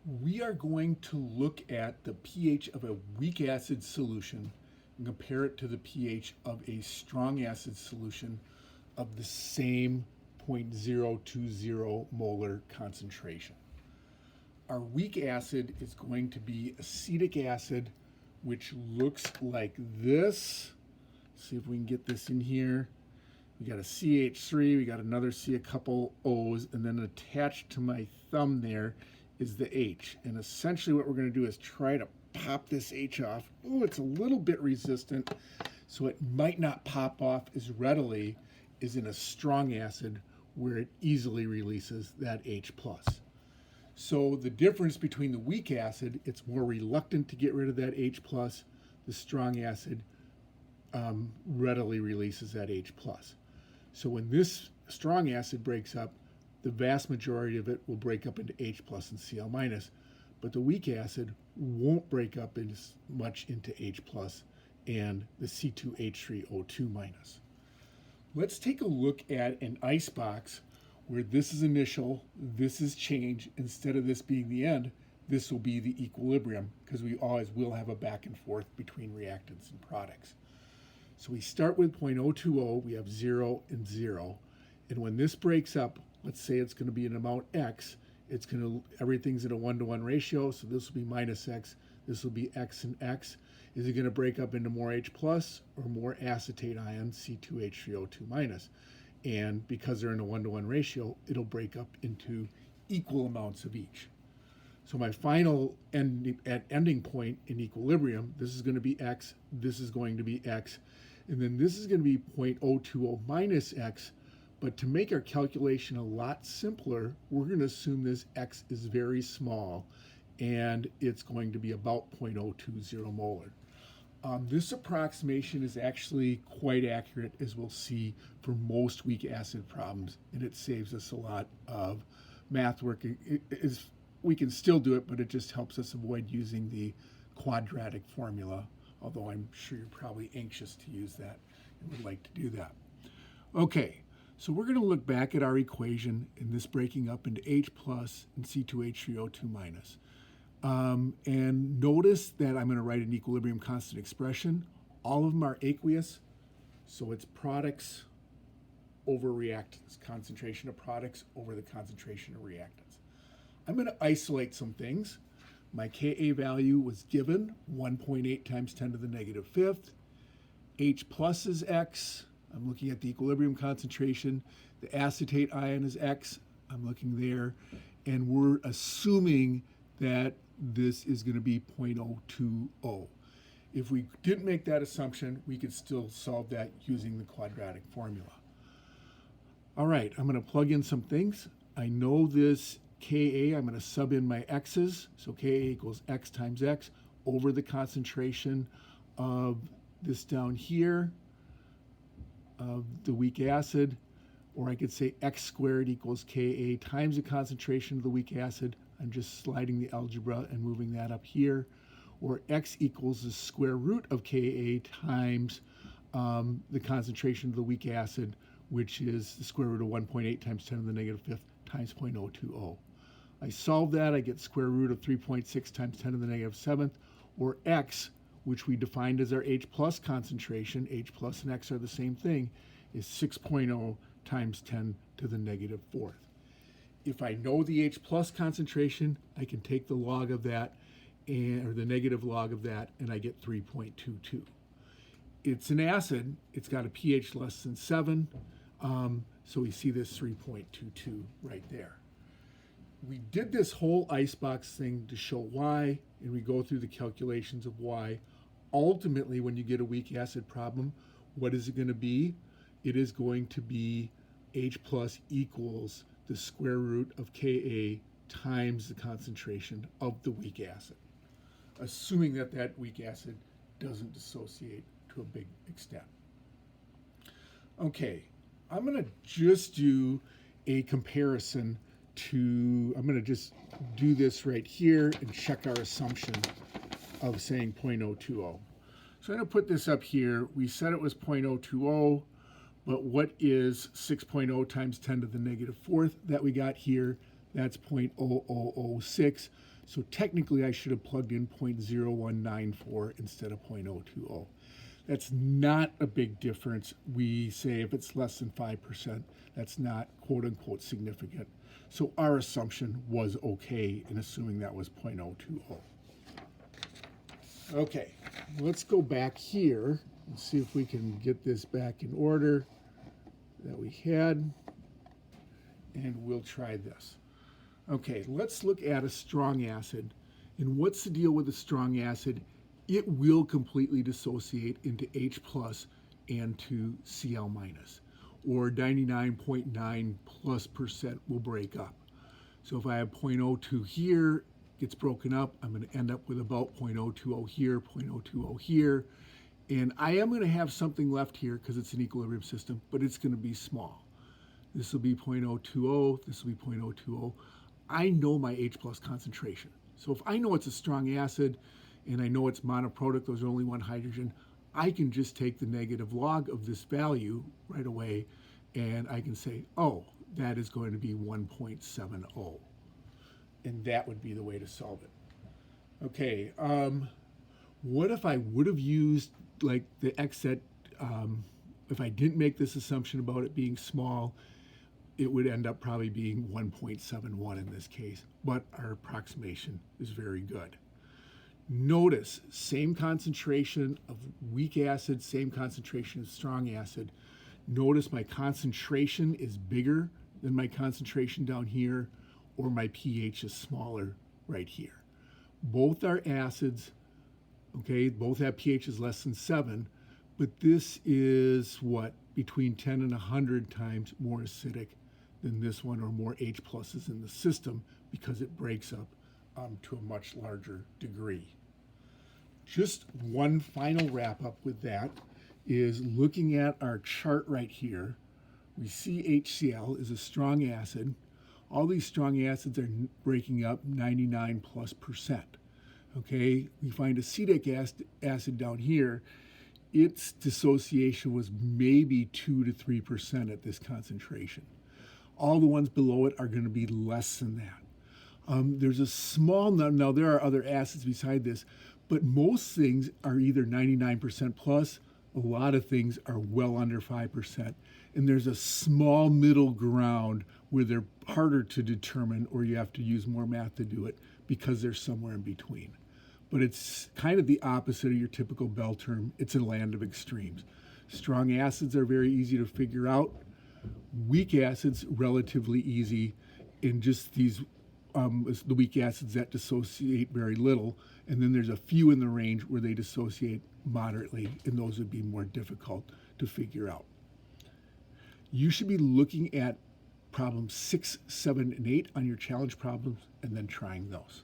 We are going to look at the pH of a weak acid solution and compare it to the pH of a strong acid solution of the same 0.020 molar concentration. Our weak acid is going to be acetic acid, which looks like this. See if we can get this in here. We got a CH3, we got another C, a couple O's, and then attached to my thumb there is the H. And essentially what we're going to do is try to pop this H off. Oh, it's a little bit resistant, so it might not pop off as readily as in a strong acid where it easily releases that H+. So the difference between the weak acid, it's more reluctant to get rid of that H+. The strong acid readily releases that H+. So when this strong acid breaks up, the vast majority of it will break up into H+ and Cl-, but the weak acid won't break up as much into H+ and the C2H3O2-. Let's take a look at an ice box where this is initial, this is change. Instead of this being the end, this will be the equilibrium, because we always will have a back and forth between reactants and products. So we start with 0.020, we have 0 and 0. And when this breaks up, let's say it's going to be an amount X, everything's in a 1-to-1 ratio, so this will be minus X, this will be X and X. Is it going to break up into more H+ or more acetate ion, C2H3O2-? And because they're in a 1-to-1 ratio, it'll break up into equal amounts of each. So my final ending point in equilibrium, this is going to be X, this is going to be X, and then this is going to be 0.020 minus X. But to make our calculation a lot simpler, we're going to assume this X is very small, and it's going to be about 0.020 molar. This approximation is actually quite accurate, as we'll see, for most weak acid problems, and it saves us a lot of math work. We can still do it, but it just helps us avoid using the quadratic formula, although I'm sure you're probably anxious to use that and would like to do that. Okay, so we're going to look back at our equation and this breaking up into H+ and C2H3O2-. And notice that I'm going to write an equilibrium constant expression. All of them are aqueous, so it's products over reactants, concentration of products over the concentration of reactants. I'm going to isolate some things. My Ka value was given 1.8 times 10 to the negative fifth. H+ is X. I'm looking at the equilibrium concentration. The acetate ion is X. I'm looking there. And we're assuming that this is going to be 0.020. If we didn't make that assumption, we could still solve that using the quadratic formula. All right, I'm going to plug in some things. I know this Ka, I'm going to sub in my X's. So Ka equals X times X over the concentration of this down here of the weak acid, or I could say X squared equals Ka times the concentration of the weak acid. I'm just sliding the algebra and moving that up here. Or X equals the square root of Ka times the concentration of the weak acid, which is the square root of 1.8 times 10 to the negative fifth times 0.020. I solve that, I get square root of 3.6 times 10 to the negative seventh, or X, which we defined as our H+ concentration, H+ and X are the same thing, is 6.0 times 10 to the negative fourth. If I know the H+ concentration, I can take the log of that, or the negative log of that, and I get 3.22. It's an acid, it's got a pH less than 7, so we see this 3.22 right there. We did this whole icebox thing to show why, and we go through the calculations of why. Ultimately, when you get a weak acid problem, what is it going to be? It is going to be H+ equals the square root of Ka times the concentration of the weak acid, assuming that that weak acid doesn't dissociate to a big extent. Okay, I'm going to just do a comparison I'm going to just do this right here and check our assumption of saying 0.020. So I'm going to put this up here. We said it was 0.020, but what is 6.0 times 10 to the negative fourth that we got here? That's 0.0006. So technically I should have plugged in 0.0194 instead of 0.020. That's not a big difference. We say if it's less than 5%, that's not quote unquote significant. So our assumption was okay in assuming that was 0.020. Okay, let's go back here and see if we can get this back in order that we had. And we'll try this. Okay, let's look at a strong acid. And what's the deal with a strong acid? It will completely dissociate into H plus and to Cl minus, or 99.9+% will break up. So if I have 0.02 here, gets broken up, I'm going to end up with about 0.020 here, 0.020 here, and I am going to have something left here because it's an equilibrium system, but it's going to be small. This will be 0.020, this will be 0.020. I know my H plus concentration. So if I know it's a strong acid and I know it's monoprotic, there's only one hydrogen, I can just take the negative log of this value right away and I can say, oh, that is going to be 1.70. And that would be the way to solve it. Okay, what if I would have used like the xset, if I didn't make this assumption about it being small, it would end up probably being 1.71 in this case, but our approximation is very good. Notice, same concentration of weak acid, same concentration of strong acid. Notice my concentration is bigger than my concentration down here, or my pH is smaller right here. Both are acids, okay, both have pHs less than 7, but this is what, between 10 and 100 times more acidic than this one, or more H pluses in the system, because it breaks up to a much larger degree. Just one final wrap up with that is looking at our chart right here. We see HCl is a strong acid. All these strong acids are breaking up 99+%. Okay, we find acetic acid down here. Its dissociation was maybe 2 to 3% at this concentration. All the ones below it are going to be less than that. There's a small number, now there are other acids beside this, but most things are either 99% plus, a lot of things are well under 5%, and there's a small middle ground where they're harder to determine, or you have to use more math to do it because they're somewhere in between. But it's kind of the opposite of your typical Bell term. It's a land of extremes. Strong acids are very easy to figure out. Weak acids, relatively easy, and just these, the weak acids that dissociate very little, and then there's a few in the range where they dissociate moderately, and those would be more difficult to figure out. You should be looking at problems 6, 7, and 8 on your challenge problems, and then trying those.